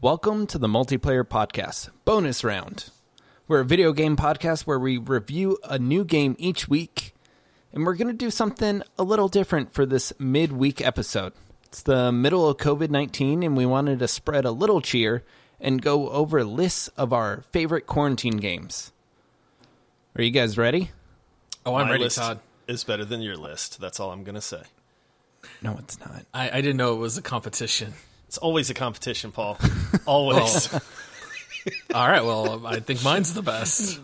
Welcome to the Multiplayer Podcast, Bonus Round. We're a video game podcast where we review a new game each week, and we're going to do something a little different for this midweek episode. It's the middle of COVID-19, and we wanted to spread a little cheer and go over lists of our favorite quarantine games. Are you guys ready? Oh, I'm My ready, list Todd. is better than your list. That's all I'm going to say. No, it's not. I didn't know it was a competition. It's always a competition, Paul. Always. All right, well, I think mine's the best.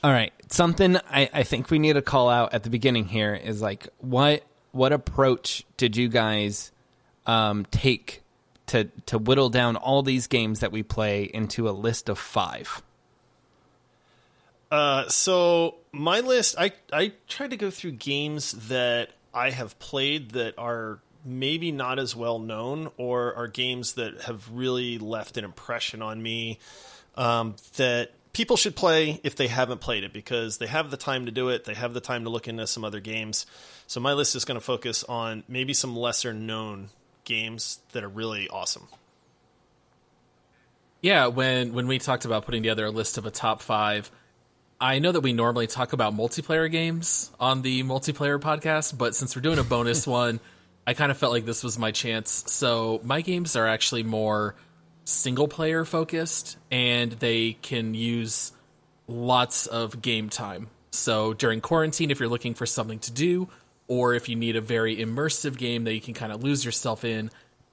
All right, something I think we need to call out at the beginning here is like, what approach did you guys take to whittle down all these games that we play into a list of 5? So my list, I tried to go through games that I have played that are maybe not as well known, or are games that have really left an impression on me, that people should play if they haven't played it, because they have the time to do it. They have the time to look into some other games. So my list is going to focus on maybe some lesser known games that are really awesome. Yeah, when we talked about putting together a list of a top 5, I know that we normally talk about multiplayer games on the Multiplayer Podcast, but since we're doing a bonus one, I kind of felt like this was my chance. So my games are actually more single-player focused, and they can use lots of game time. So during quarantine, if you're looking for something to do, or if you need a very immersive game that you can kind of lose yourself in,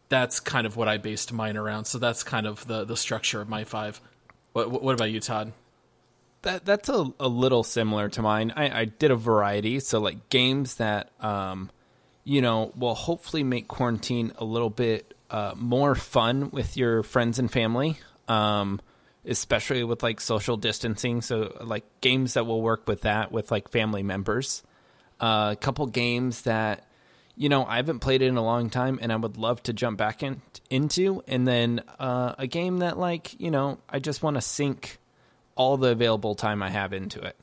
that's kind of what I based mine around. So that's kind of the structure of my 5. What about you, Todd? That's a little similar to mine. I did a variety, so like games that will hopefully make quarantine a little bit more fun with your friends and family, especially with like social distancing. So like games that will work with that with like family members. A couple games that I haven't played it in a long time and I would love to jump back into, and then a game that like I just want to sink all the available time I have into it.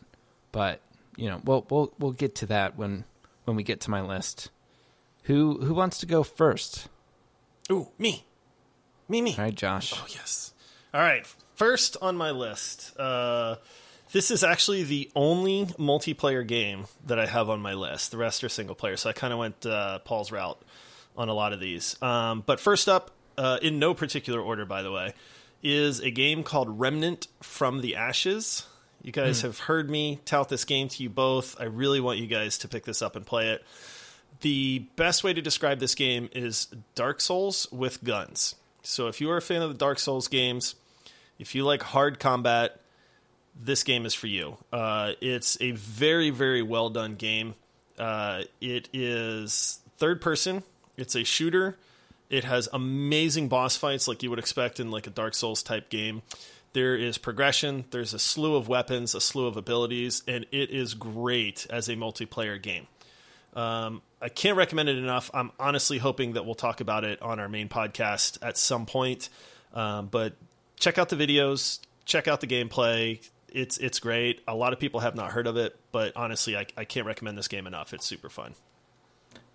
But we'll get to that when we get to my list. Who wants to go first? Ooh, me. All right, Josh. Oh, yes. All right. First on my list, this is actually the only multiplayer game that I have on my list. The rest are single player, so I kind of went Paul's route on a lot of these. But first up, in no particular order, by the way, is a game called Remnant from the Ashes. You guys have heard me tout this game to you both. I really want you guys to pick this up and play it. The best way to describe this game is Dark Souls with guns. So if you are a fan of the Dark Souls games, if you like hard combat, this game is for you. It's a very, very well done game. It is third person. It's a shooter. It has amazing boss fights like you would expect in like a Dark Souls type game. There is progression. There's a slew of weapons, a slew of abilities, and it is great as a multiplayer game. I can't recommend it enough. I'm honestly hoping that we'll talk about it on our main podcast at some point. But check out the videos, check out the gameplay. It's great. A lot of people have not heard of it, but honestly, I can't recommend this game enough. It's super fun.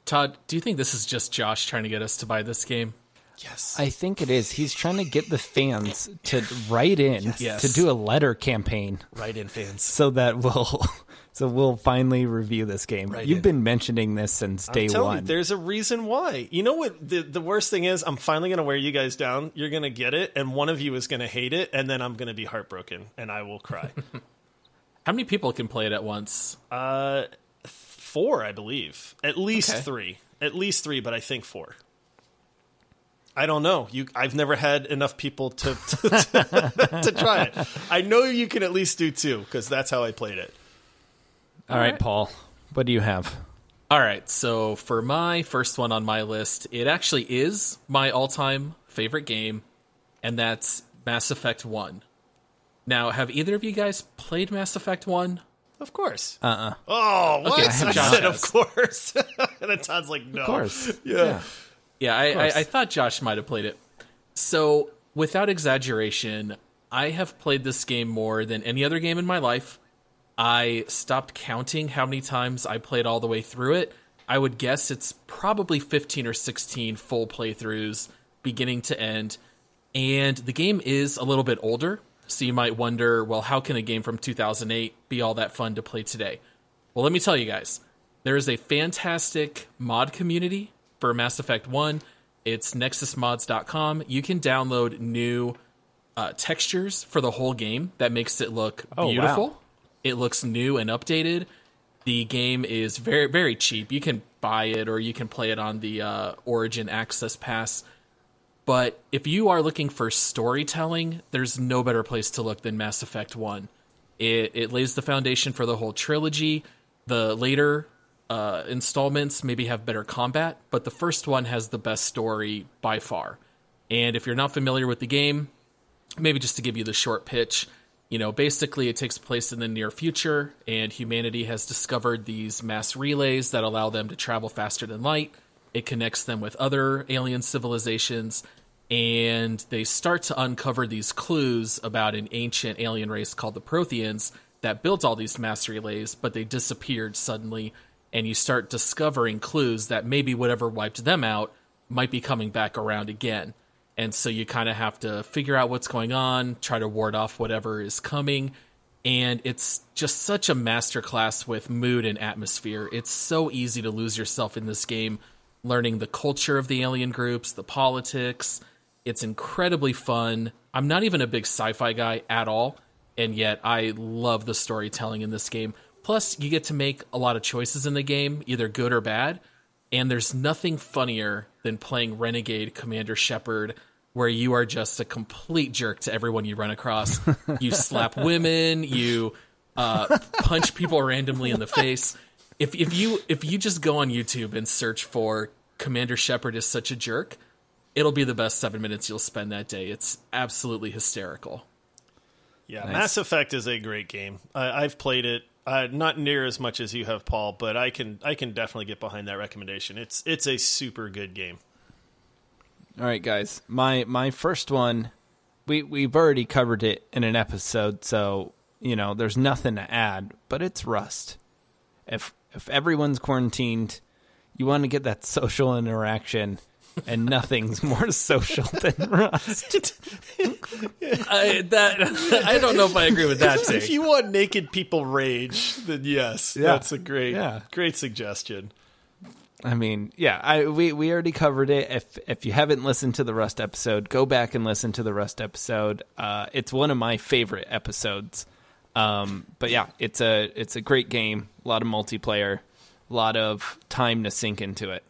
Todd, do you think this is just Josh trying to get us to buy this game? Yes. I think it is. He's trying to get the fans to write in, Yes. to do a letter campaign. Write in, fans. So that we'll finally review this game. Right You've in. been mentioning this since day I'm telling one. you, there's a reason why. You know what? The worst thing is, I'm finally going to wear you guys down. You're going to get it, and one of you is going to hate it, and then I'm going to be heartbroken, and I will cry. How many people can play it at once? 4, I believe. At least Okay. 3. At least 3, but I think 4. I don't know. I've never had enough people to try it. I know you can at least do 2, because that's how I played it. All right, Paul, what do you have? All right, so for my first one on my list, it actually is my all-time favorite game, and that's Mass Effect 1. Now, have either of you guys played Mass Effect 1? Of course. Uh-uh. Oh, what? Okay, I Josh said, has. of course. And then Todd's like, no. Of course. Yeah. Yeah, I thought Josh might have played it. So, without exaggeration, I have played this game more than any other game in my life. I stopped counting how many times I played all the way through it. I would guess it's probably 15 or 16 full playthroughs, beginning to end. And the game is a little bit older, so you might wonder, well, how can a game from 2008 be all that fun to play today? Well, let me tell you guys, there is a fantastic mod community for Mass Effect 1. It's nexusmods.com. You can download new textures for the whole game that makes it look beautiful. Wow. It looks new and updated. The game is very, very cheap. You can buy it or you can play it on the Origin Access Pass. But if you are looking for storytelling, there's no better place to look than Mass Effect 1. It lays the foundation for the whole trilogy. The later installments maybe have better combat, but the first one has the best story by far. And if you're not familiar with the game, maybe just to give you the short pitch, basically it takes place in the near future, and humanity has discovered these mass relays that allow them to travel faster than light. It connects them with other alien civilizations, and they start to uncover these clues about an ancient alien race called the Protheans that built all these mass relays, but they disappeared suddenly, and you start discovering clues that maybe whatever wiped them out might be coming back around again. And so you kind of have to figure out what's going on, try to ward off whatever is coming, and it's just such a masterclass with mood and atmosphere. It's so easy to lose yourself in this game, learning the culture of the alien groups, the politics. It's incredibly fun. I'm not even a big sci-fi guy at all, and yet I love the storytelling in this game. Plus, you get to make a lot of choices in the game, either good or bad, and there's nothing funnier than playing Renegade Commander Shepard, where you are just a complete jerk to everyone you run across. You slap women, you punch people randomly in the face. If you just go on YouTube and search for Commander Shepard is such a jerk, it'll be the best 7 minutes you'll spend that day. It's absolutely hysterical. Yeah, Nice. Mass Effect is a great game. I've played it, not near as much as you have, Paul, but I can definitely get behind that recommendation. It's a super good game. All right, guys. My first one, we've already covered it in an episode, so there's nothing to add. But it's Rust. If everyone's quarantined, you want to get that social interaction, and nothing's more social than Rust. I don't know if I agree with that take. If you want naked people rage, then yes, that's a great suggestion. I mean, we already covered it. If you haven't listened to the Rust episode, go back and listen to the Rust episode. It's one of my favorite episodes. But yeah, it's a great game. A lot of multiplayer, a lot of time to sink into it.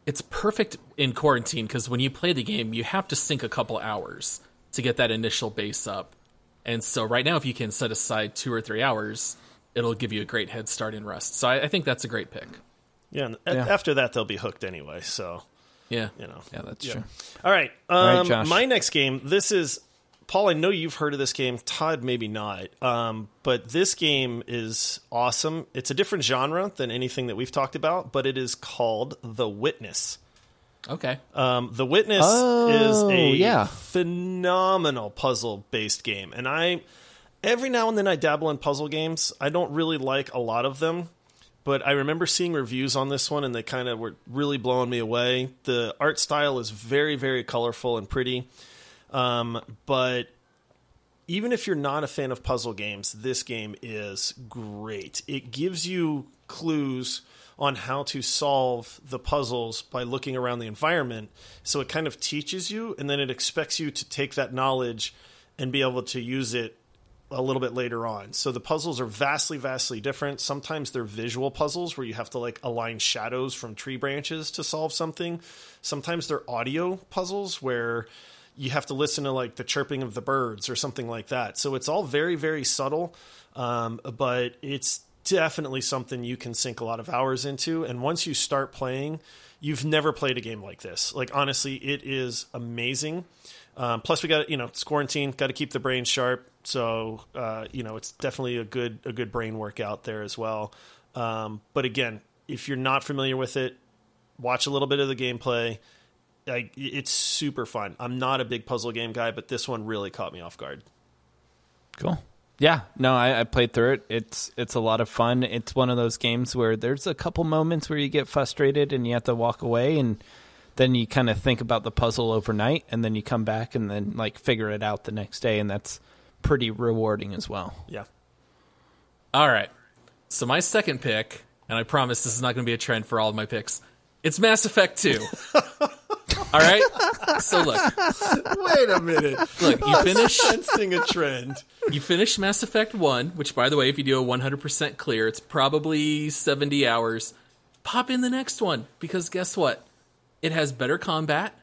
It's perfect in quarantine because when you play the game, you have to sink a couple hours to get that initial base up. And so right now, if you can set aside 2 or 3 hours, it'll give you a great head start in Rust. So I think that's a great pick. Yeah, and after that, they'll be hooked anyway. So yeah, Yeah, that's true. All right, Josh. my next game. This is Paul. I know you've heard of this game. Todd, maybe not. But this game is awesome. It's a different genre than anything that we've talked about, but it is called The Witness. Okay. The Witness is a phenomenal puzzle-based game, and every now and then I dabble in puzzle games. I don't really like a lot of them. But I remember seeing reviews on this one, and they kind of were really blowing me away. The art style is very, very colorful and pretty. But even if you're not a fan of puzzle games, this game is great. It gives you clues on how to solve the puzzles by looking around the environment. So it kind of teaches you, and then it expects you to take that knowledge and be able to use it a little bit later on. So the puzzles are vastly, vastly different. Sometimes they're visual puzzles where you have to align shadows from tree branches to solve something. Sometimes they're audio puzzles where you have to listen to the chirping of the birds or something like that. So it's all very, very subtle, but it's definitely something you can sink a lot of hours into. And once you start playing, you've never played a game like this. Honestly, it is amazing. Plus we got, it's quarantine, got to keep the brain sharp. So, it's definitely a good brain workout there as well. But again, if you're not familiar with it, watch a little bit of the gameplay. It's super fun. I'm not a big puzzle game guy, but this one really caught me off guard. Cool. Yeah, no, I played through it. It's a lot of fun. It's one of those games where there's a couple moments where you get frustrated and you have to walk away, and then you kind of think about the puzzle overnight, and then you come back and then like figure it out the next day, and that's pretty rewarding as well. Yeah. All right. So my second pick, and I promise this is not going to be a trend for all of my picks, it's Mass Effect 2. All right? So look. Wait a minute. Look, you finish... Sensing a trend. You finish Mass Effect 1, which, by the way, if you do a 100% clear, it's probably 70 hours. Pop in the next one, because guess what? It has better combat.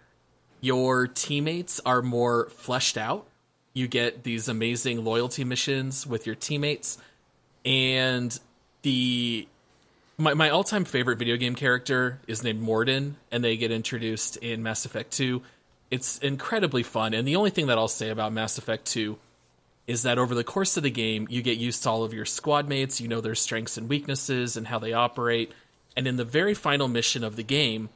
Your teammates are more fleshed out. You get these amazing loyalty missions with your teammates. And my all-time favorite video game character is named Morden, and they get introduced in Mass Effect 2. It's incredibly fun, and the only thing that I'll say about Mass Effect 2 is that over the course of the game, you get used to all of your squad mates, you know their strengths and weaknesses and how they operate, and in the very final mission of the game,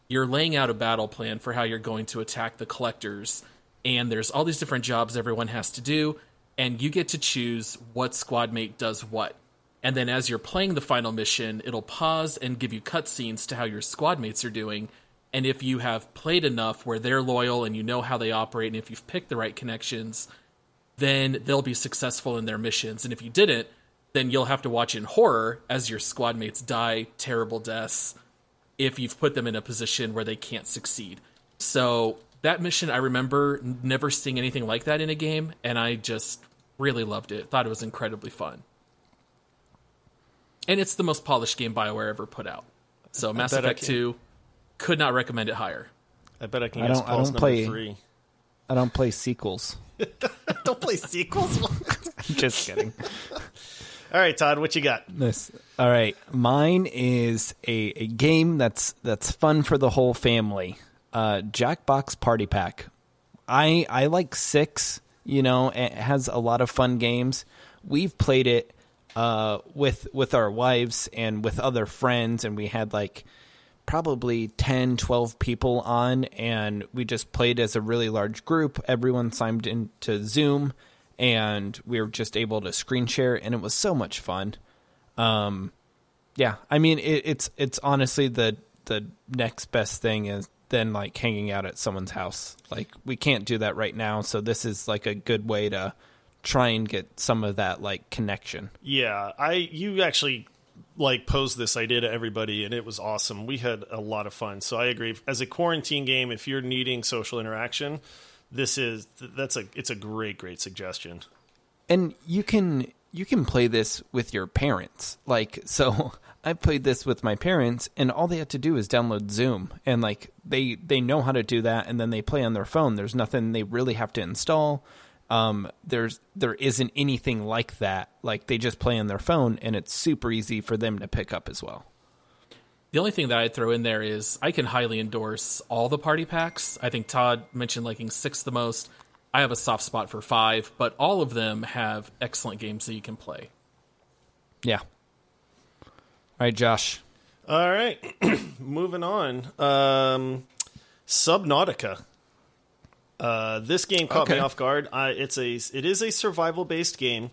you're laying out a battle plan for how you're going to attack the collectors, and there's all these different jobs everyone has to do, and you get to choose what squad mate does what. And then as you're playing the final mission, it'll pause and give you cutscenes to how your squad mates are doing. And if you have played enough where they're loyal and you know how they operate, and if you've picked the right connections, then they'll be successful in their missions. And if you didn't, then you'll have to watch in horror as your squad mates die terrible deaths if you've put them in a position where they can't succeed. So that mission, I remember never seeing anything like that in a game, and I just really loved it. Thought it was incredibly fun. And it's the most polished game BioWare ever put out. So Mass Effect 2, could not recommend it higher. I bet I can guess Paul's number 3. I don't play sequels. Don't play sequels? I'm just kidding. All right, Todd, what you got? All right, mine is a game that's fun for the whole family. Jackbox Party Pack. I like 6. You know, it has a lot of fun games. We've played it with our wives and with other friends, and we had like probably 10, 12 people on, and we just played as a really large group. Everyone signed into Zoom, and we were just able to screen share, and it was so much fun. Yeah, I mean, it's honestly the next best thing is than like hanging out at someone's house. Like, we can't do that right now, so this is like a good way to try and get some of that like connection. Yeah, you actually like posed this idea to everybody, and it was awesome. We had a lot of fun. So I agree. As a quarantine game, if you're needing social interaction, it's a great suggestion. And you can play this with your parents. Like, so I played this with my parents, and all they had to do is download Zoom, and like they know how to do that, and then they play on their phone. There's nothing they really have to install. There isn't anything like that. Like, they just play on their phone, and it's super easy for them to pick up as well. The only thing that I'd throw in there is I can highly endorse all the party packs. I think Todd mentioned liking 6 the most. I have a soft spot for 5, but all of them have excellent games that you can play. Yeah. All right, Josh. All right. Moving on. Subnautica. This game caught me off guard. It is a survival-based game,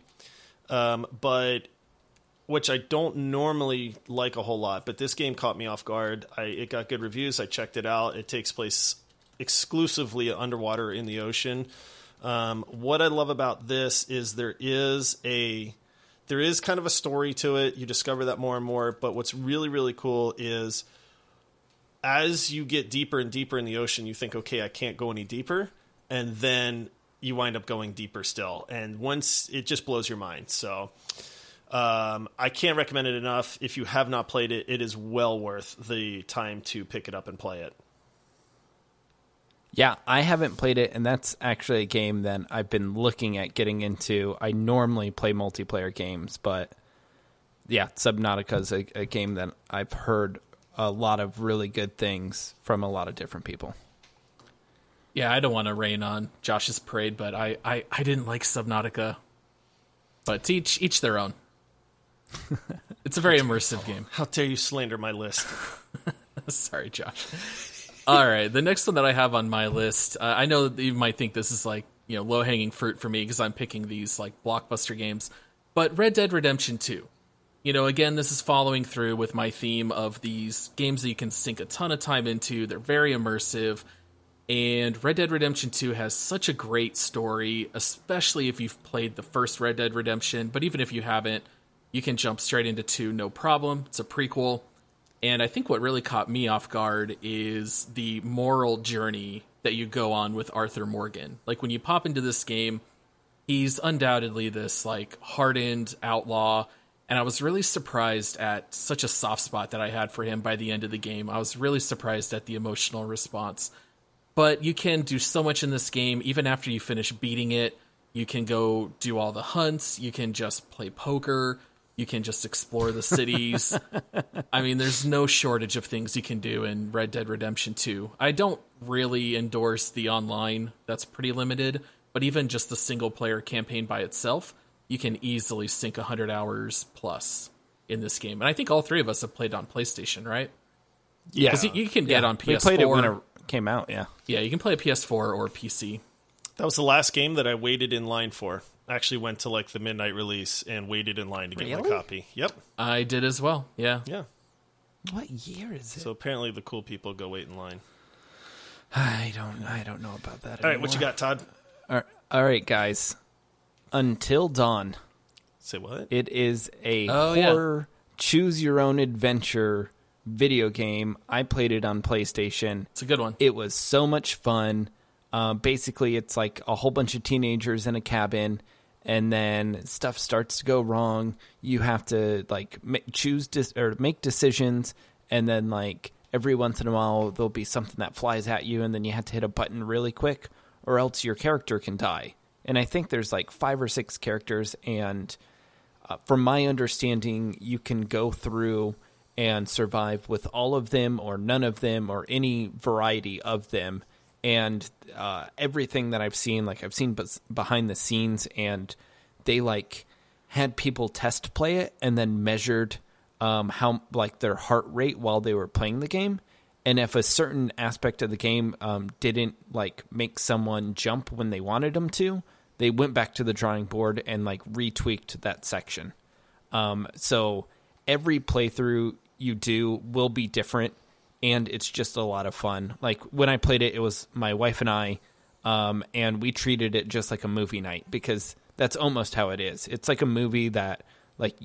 but which I don't normally like a whole lot. But this game caught me off guard. It got good reviews. I checked it out. It takes place exclusively underwater in the ocean. What I love about this is there is kind of a story to it. You discover that more and more. But what's really, really cool is as you get deeper and deeper in the ocean, you think, okay, I can't go any deeper. And then you wind up going deeper still. And once it just blows your mind. So I can't recommend it enough. If you have not played it, it is well worth the time to pick it up and play it. Yeah, I haven't played it, and that's actually a game that I've been looking at getting into. I normally play multiplayer games, but yeah, Subnautica is a game that I've heard a lot of really good things from a lot of different people. Yeah, I don't want to rain on Josh's parade, but I didn't like Subnautica. But to each their own. It's a very immersive game. How dare you slander my list? Sorry, Josh. All right, the next one that I have on my list, I know that you might think this is like, low-hanging fruit for me because I'm picking these like blockbuster games, but Red Dead Redemption 2. Again, this is following through with my theme of these games that you can sink a ton of time into. They're very immersive. And Red Dead Redemption 2 has such a great story, especially if you've played the first Red Dead Redemption. But even if you haven't, you can jump straight into 2, no problem. It's a prequel. And I think what really caught me off guard is the moral journey that you go on with Arthur Morgan. Like, when you pop into this game, he's undoubtedly this, like, hardened outlaw. And I was really surprised at such a soft spot that I had for him by the end of the game. I was really surprised at the emotional response. But you can do so much in this game, even after you finish beating it. You can go do all the hunts. You can just play poker. You can just explore the cities. I mean, there's no shortage of things you can do in Red Dead Redemption 2. I don't really endorse the online. That's pretty limited. But even just the single-player campaign by itself, you can easily sink 100 hours plus in this game. And I think all three of us have played on PlayStation, right? Yeah. Because you can get on PS4. We played it when it came out, yeah. Yeah, you can play a PS4 or PC. That was the last game that I waited in line for. I actually went to like the midnight release and waited in line to get my copy. Yep. I did as well, yeah. Yeah. What year is it? So apparently the cool people go wait in line. I don't know about that All right, anymore. what you got, Todd? All right, guys. Until Dawn. Say what? It is a horror choose-your-own-adventure video game. I played it on PlayStation. It's a good one. It was so much fun. Basically, it's like a whole bunch of teenagers in a cabin, and then stuff starts to go wrong. You have to like make decisions, and then like every once in a while there'll be something that flies at you, and then you have to hit a button really quick, or else your character can die. And I think there's like 5 or 6 characters, and from my understanding, you can go through and survive with all of them or none of them or any variety of them. And everything that I've seen, like I've seen behind the scenes, and they like had people test play it and then measured how like their heart rate while they were playing the game. And if a certain aspect of the game didn't like make someone jump when they wanted them to, they went back to the drawing board and like retweaked that section. So every playthrough you do will be different, and it's just a lot of fun. Like when I played it, it was my wife and I, and we treated it just like a movie night, because that's almost how it is. It's like a movie that, like,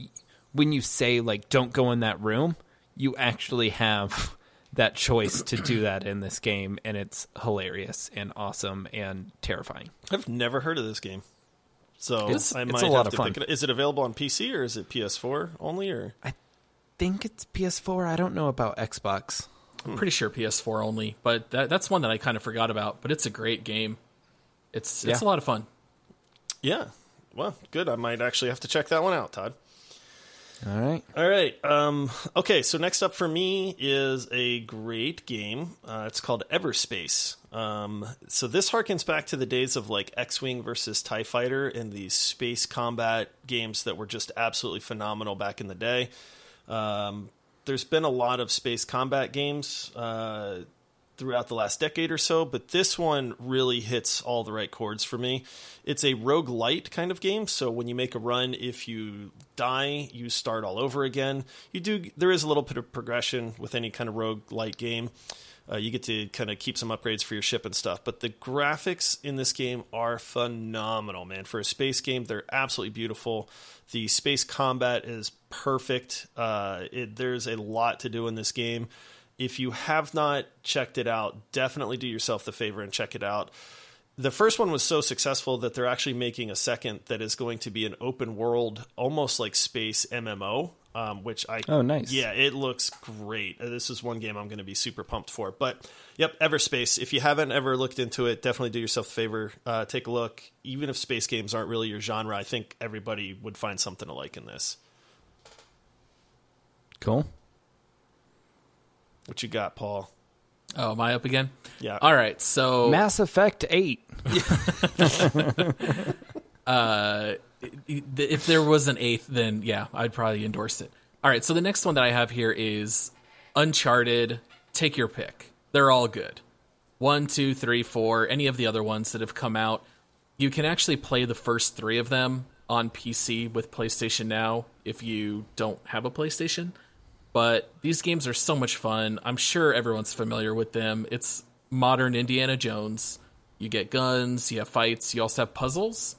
when you say like don't go in that room, you actually have that choice to do that in this game, and it's hilarious and awesome and terrifying. I've never heard of this game, so it's I a might lot have of to fun. pick it up. Is it available on PC or is it PS4 only? Or I think it's PS4. I don't know about Xbox. I'm pretty sure PS4 only, but that's one that I kind of forgot about. But it's a great game. It's a lot of fun. Yeah, well, good. I might actually have to check that one out, Todd. All right. Okay, so next up for me is a great game. It's called Everspace. So this harkens back to the days of like X-Wing versus TIE Fighter and these space combat games that were just absolutely phenomenal back in the day. There's been a lot of space combat games throughout the last decade or so, but this one really hits all the right chords for me. It's a roguelite kind of game, so when you make a run, if you die, you start all over again. There is a little bit of progression with any kind of roguelite game. You get to kind of keep some upgrades for your ship and stuff, but the graphics in this game are phenomenal, man. For a space game, they're absolutely beautiful. The space combat is perfect. There's a lot to do in this game. If you have not checked it out, definitely do yourself the favor and check it out. The first one was so successful that they're actually making a second that is going to be an open world, almost like space MMO, Oh, nice. Yeah, it looks great. This is one game I'm going to be super pumped for. But, yep, Everspace. If you haven't ever looked into it, definitely do yourself a favor. Take a look. Even if space games aren't really your genre, I think everybody would find something to like in this. Cool. What you got, Paul? Oh, am I up again? Yeah. All right, so Mass Effect 8. If there was an 8th, then yeah, I'd probably endorse it. All right, so the next one that I have here is Uncharted. Take your pick. They're all good. 1, 2, 3, 4, any of the other ones that have come out. You can actually play the first 3 of them on PC with PlayStation Now if you don't have a PlayStation. But these games are so much fun. I'm sure everyone's familiar with them. It's modern Indiana Jones. You get guns, you have fights, you also have puzzles.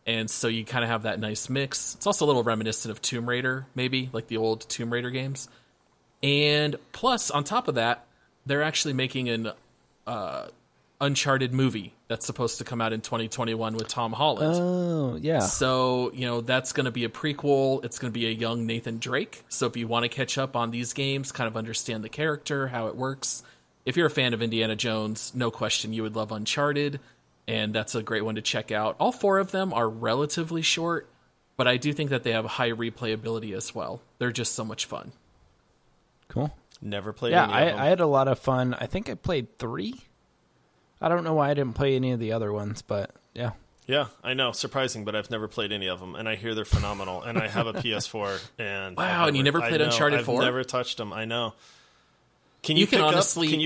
And so you kind of have that nice mix. It's also a little reminiscent of Tomb Raider, maybe, like the old Tomb Raider games. And plus, on top of that, they're actually making an Uncharted movie that's supposed to come out in 2021 with Tom Holland. Oh, yeah. So, that's going to be a prequel. It's going to be a young Nathan Drake. So if you want to catch up on these games, kind of understand the character, how it works, if you're a fan of Indiana Jones, no question you would love Uncharted, and that's a great one to check out. All 4 of them are relatively short, but I do think that they have high replayability as well. They're just so much fun. Cool. Never played any of them. I had a lot of fun. I think I played 3. I don't know why I didn't play any of the other ones, but yeah. Yeah, I know. Surprising, but I've never played any of them, and I hear they're phenomenal. And I have a PS4. And wow, and you never played Uncharted 4? I've never touched them. I know. Can you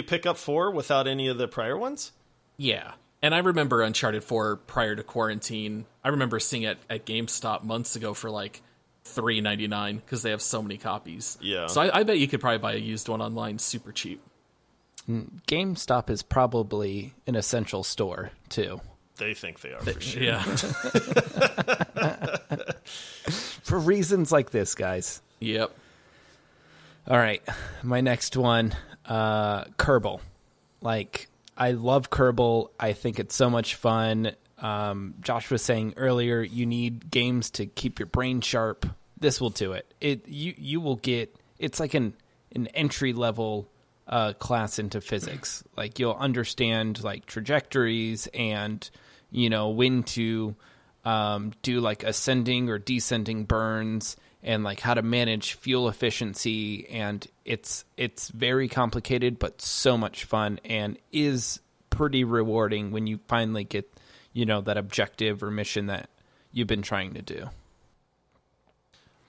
pick up 4 without any of the prior ones? Yeah. And I remember Uncharted 4 prior to quarantine. I remember seeing it at GameStop months ago for like $3.99 because they have so many copies. Yeah. So I bet you could probably buy a used one online super cheap. GameStop is probably an essential store, too. They think they are, for sure. Yeah. For reasons like this, guys. Yep. All right. My next one, Kerbal. Like, I love Kerbal. I think it's so much fun. Josh was saying earlier, you need games to keep your brain sharp. This will do it. You will get, it's like an entry level class into physics. Like, you'll understand like trajectories and when to do like ascending or descending burns and like how to manage fuel efficiency, and it's very complicated but so much fun and is pretty rewarding when you finally get that objective or mission that you've been trying to do.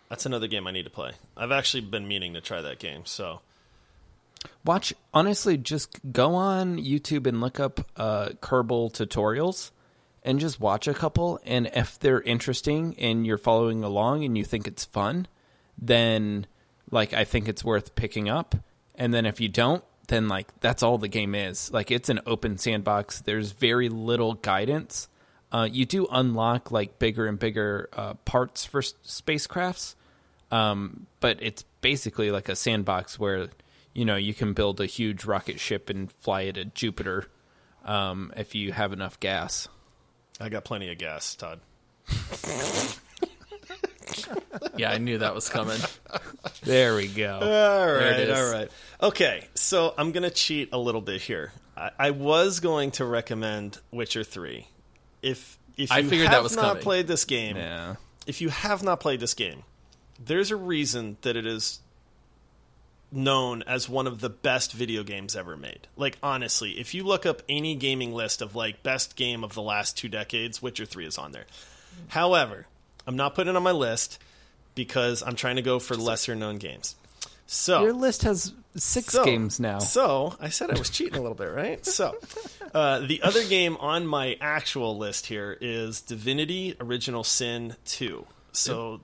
That's another game I need to play. I've actually been meaning to try that game, so honestly, just go on YouTube and look up Kerbal tutorials and just watch a couple. And if they're interesting and you're following along and you think it's fun, then like I think it's worth picking up. And then if you don't, then like that's all the game is. Like, it's an open sandbox. There's very little guidance. You do unlock like bigger and bigger parts for spacecrafts, but it's basically like a sandbox where you can build a huge rocket ship and fly it at Jupiter if you have enough gas. I got plenty of gas, Todd. Yeah, I knew that was coming. There we go. All right. Okay, so I'm going to cheat a little bit here. I was going to recommend Witcher 3. If you have not played this game, if you have not played this game, there's a reason that it is known as one of the best video games ever made. Like, honestly, if you look up any gaming list of like best game of the last 2 decades, Witcher 3 is on there. However, I'm not putting it on my list because I'm trying to go for lesser known games. So your list has 6 games now. So I said I was cheating a little bit, right? So the other game on my actual list here is Divinity Original Sin 2. So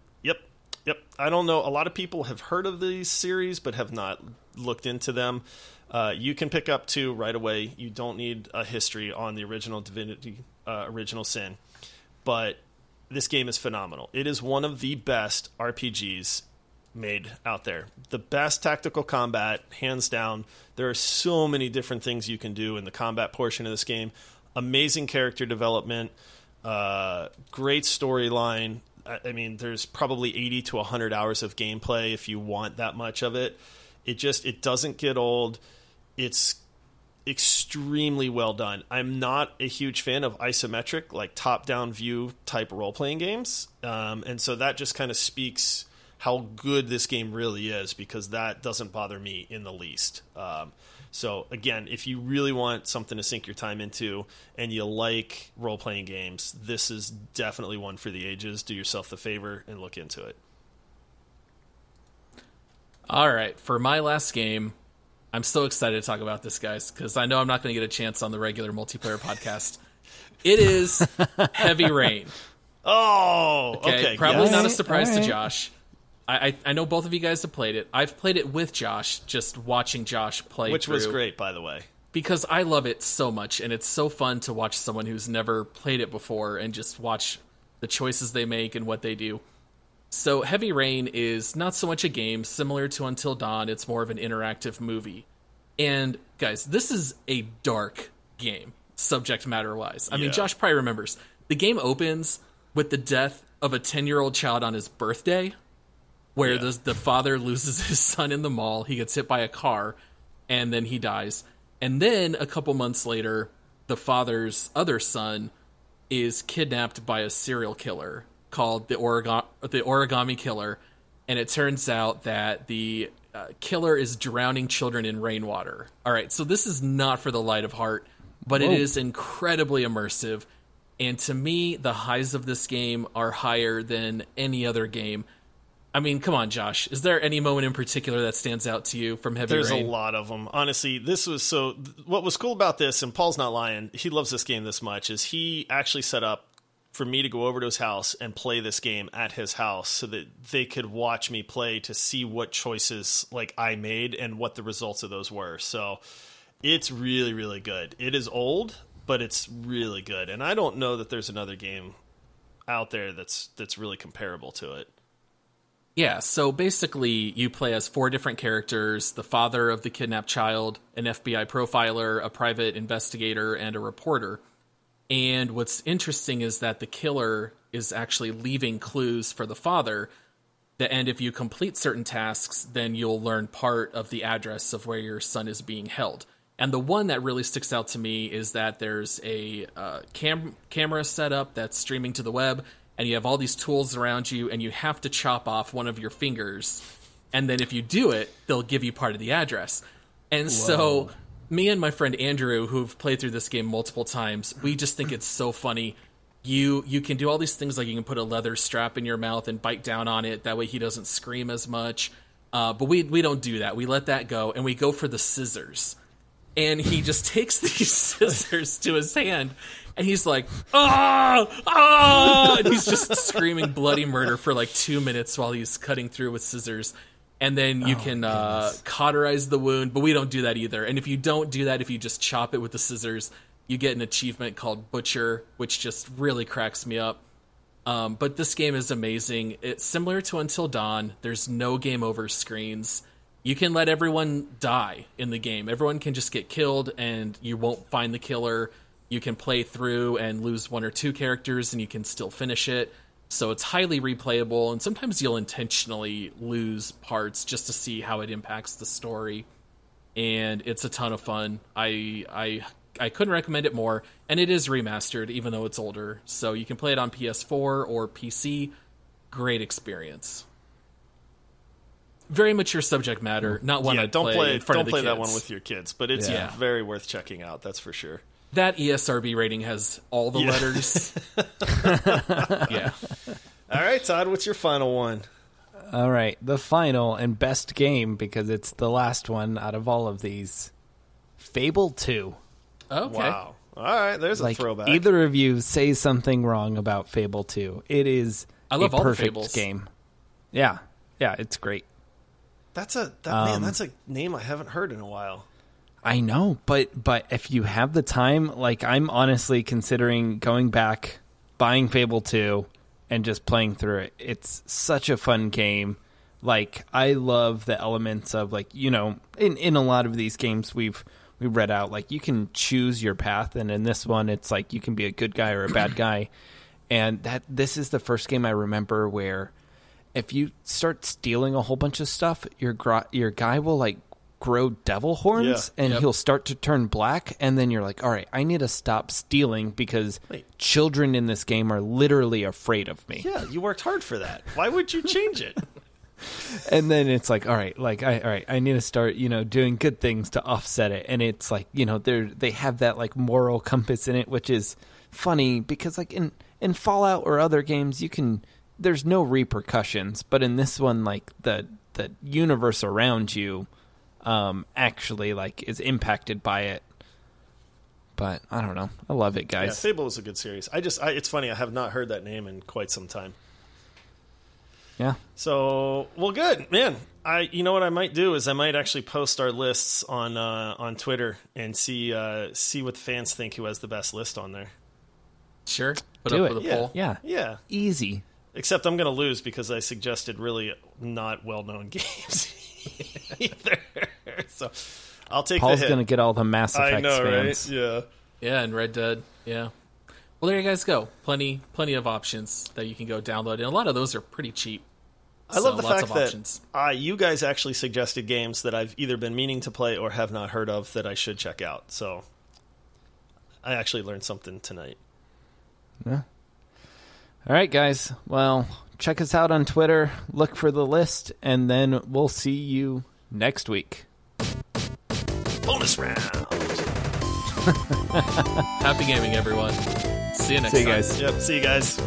Yep. I don't know. A lot of people have heard of these series, but have not looked into them. You can pick up 2 right away. You don't need a history on the original Divinity, Original Sin. But this game is phenomenal. It is one of the best RPGs made out there. The best tactical combat, hands down. There are so many different things you can do in the combat portion of this game. Amazing character development. Great storyline. I mean, there's probably 80 to 100 hours of gameplay if you want that much of it. It doesn't get old. It's extremely well done. I'm not a huge fan of isometric, like top-down view type role-playing games. And so that just kind of speaks how good this game really is, because that doesn't bother me in the least. So again, if you really want something to sink your time into and you like role-playing games, this is definitely one for the ages. Do yourself the favor and look into it. All right, for my last game, I'm so excited to talk about this, guys, because I know I'm not going to get a chance on the regular multiplayer podcast. It is Heavy Rain. Oh, okay. Probably yes. not a surprise to Josh. I know both of you guys have played it. I've played it with Josh, just watching Josh play Which through, was great, by the way. because I love it so much, and it's so fun to watch someone who's never played it before and just watch the choices they make and what they do. So Heavy Rain is not so much a game. Similar to Until Dawn, it's more of an interactive movie. And guys, this is a dark game, subject matter-wise. I mean, Josh probably remembers. The game opens with the death of a 10-year-old child on his birthday, where the father loses his son in the mall. He gets hit by a car, and then he dies. And then a couple months later, the father's other son is kidnapped by a serial killer called the Origami Killer. And it turns out that the killer is drowning children in rainwater. All right, so this is not for the light of heart, but it is incredibly immersive. And to me, the highs of this game are higher than any other game. I mean, come on, Josh. Is there any moment in particular that stands out to you from Heavy Rain? There's a lot of them. Honestly, this was so... What was cool about this, and Paul's not lying, he loves this game this much, is he actually set up for me to go over to his house and play this game at his house so that they could watch me play to see what choices like I made and what the results of those were. So it's really, really good. It is old, but it's really good. And I don't know that there's another game out there that's really comparable to it. Yeah, so basically you play as 4 different characters: the father of the kidnapped child, an FBI profiler, a private investigator, and a reporter. And what's interesting is that the killer is actually leaving clues for the father, and if you complete certain tasks, then you'll learn part of the address of where your son is being held. And the one that really sticks out to me is that there's a camera set up that's streaming to the web, and you have all these tools around you, and you have to chop off one of your fingers. And then if you do it, they'll give you part of the address. And so me and my friend Andrew, who've played through this game multiple times, we just think it's so funny. You can do all these things, like you can put a leather strap in your mouth and bite down on it. That way he doesn't scream as much. But we don't do that. We let that go, and we go for the scissors. And he just takes these scissors to his hand, and he's like, ah! And he's just screaming bloody murder for like 2 minutes while he's cutting through with scissors. And then you can cauterize the wound, but we don't do that either. And if you don't do that, if you just chop it with the scissors, you get an achievement called Butcher, which just really cracks me up. But this game is amazing. It's similar to Until Dawn. There's no game over screens. You can let everyone die in the game. Everyone can just get killed, and you won't find the killer. You can play through and lose 1 or 2 characters, and you can still finish it. So it's highly replayable, and sometimes you'll intentionally lose parts just to see how it impacts the story. And it's a ton of fun. I couldn't recommend it more, and it is remastered, even though it's older. So you can play it on PS4 or PC. Great experience. Very mature subject matter, not one I'd play in front of the kids. Don't play that one with your kids, but it's very worth checking out, that's for sure. That ESRB rating has all the letters. Yeah. All right, Todd, what's your final one? All right, the final and best game, because it's the last one out of all of these. Fable 2. Okay. Wow. All right, there's a throwback. Either of you say something wrong about Fable 2. It is I love a all the perfect Fables. game. Yeah, it's great. That's a name I haven't heard in a while. I know, but if you have the time, like I'm honestly considering going back, buying Fable 2, and just playing through it. It's such a fun game. Like, I love the elements of, like, you know, in a lot of these games we read out, like, you can choose your path, and in this one, it's like you can be a good guy or a bad guy. And this is the first game I remember where if you start stealing a whole bunch of stuff, your guy will, like, grow devil horns, and he'll start to turn black, and then you're like, all right, I need to stop stealing because children in this game are literally afraid of me. Yeah, you worked hard for that. Why would you change it? And then it's like, all right, I need to start, you know, doing good things to offset it. And it's like, you know, they have that, like, moral compass in it, which is funny because, like, in Fallout or other games, there's no repercussions, but in this one, like, the universe around you actually, like, is impacted by it. But I don't know. I love it, Yeah, guys. Fable is a good series. It's funny. I have not heard that name in quite some time. Yeah. So, well, good, man. You know what I might do is I might actually post our lists on Twitter and see what the fans think who has the best list on there. Sure. Put Do up it. with a Yeah. poll. Yeah. Easy. Except I'm going to lose because I suggested really not well-known games either. So I'll take Paul's the hit. going to get all the Mass Effect I know, fans. right? Yeah. Yeah, and Red Dead. Yeah. Well, there you guys go. Plenty of options that you can go download, and a lot of those are pretty cheap. I love the lots fact of options. that you guys actually suggested games that I've either been meaning to play or have not heard of that I should check out. So I actually learned something tonight. Yeah. All right, guys. Well, check us out on Twitter. Look for the list, and then we'll see you next week. Bonus round. Happy gaming, everyone. See you next See you time. guys. Yep. See you guys.